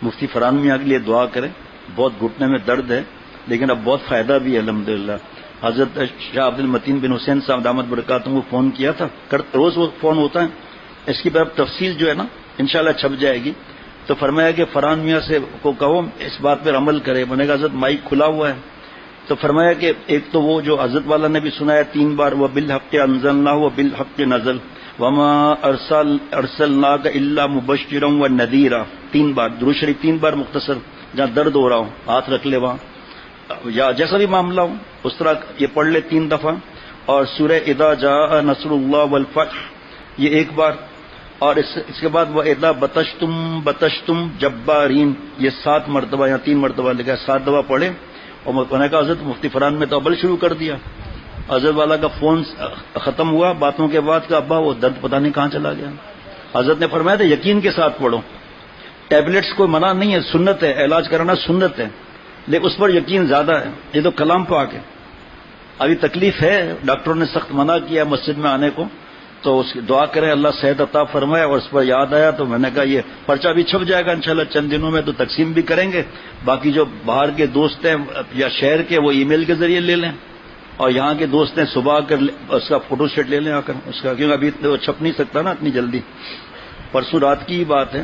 مفتی فرحان میاں کے لیے دعا کریں. بہت گھٹنے میں درد ہے لیکن اب بہت فائدہ بھی ہے الحمدللہ. حضرت شاہ عبد المتین بن حسین صاحب دامت برکاتہم کو فون کیا تھا, روز وہ فون ہوتا ہے. اس کی تفصیل جو ہے نا انشاءاللہ چھپ جائے گی. تو فرمایا کہ فرحان میاں سے کو کہو اس بات پر عمل کرے. میں نے کہا حضرت مائک کھلا ہوا ہے. تو فرمایا کہ ایک تو وہ جو حضرت والا نے بھی سنایا 3 بار, وَبِالْحَقِّ أَنزَلْنَاهُ وَبِالْحَقِّ نَزَلَ وَمَا أَرْسَلْنَاكَ إِلَّا مُبَشِّرًا وَنَذِيرًا. 3 بار درود شریف, 3 بار مختصر, جہاں درد ہو رہا ہو ہاتھ رکھ لے وہاں, یا جیسا بھی معاملہ ہو اس طرح یہ پڑھ لے 3 دفعہ. اور سورہ اذا جاء نصر اللہ والفتح یہ 1 بار. اور اس کے بعد وَإِذَا بَطَشْتُمْ جَبَّارِينَ یہ 7 مرتبہ یا 3 مرتبہ لکھا ہے, 7 دفعہ پڑھے. اور میں نے کہا حضرت مفتی فرحان میں تو عمل شروع کر دیا. حضرت والا کا فون ختم ہوا باتوں کے بعد کا, ابا وہ درد پتہ نہیں کہاں چلا گیا. حضرت نے فرمایا تھا یقین کے ساتھ پڑھو, ٹیبلٹس کوئی منع نہیں ہے, سنت ہے, علاج کرانا سنت ہے, لیکن اس پر یقین زیادہ ہے. یہ تو کلام پاک ہے. ابھی تکلیف ہے, ڈاکٹروں نے سخت منع کیا مسجد میں آنے کو, تو اس کی دعا کریں اللہ صحت عطا فرمائے. اور اس پر یاد آیا تو میں نے کہا یہ پرچہ بھی چھپ جائے گا انشاءاللہ چند دنوں میں, تو تقسیم بھی کریں گے. باقی جو باہر کے دوست ہیں یا شہر کے وہ ای میل کے ذریعے لے لیں, اور یہاں کے دوست ہیں صبح آ کر اس کا فوٹو سیٹ لے لیں آ کر اس کا, کیونکہ ابھی وہ چھپ نہیں سکتا نا اتنی جلدی. پرسوں رات کی ہی بات ہے.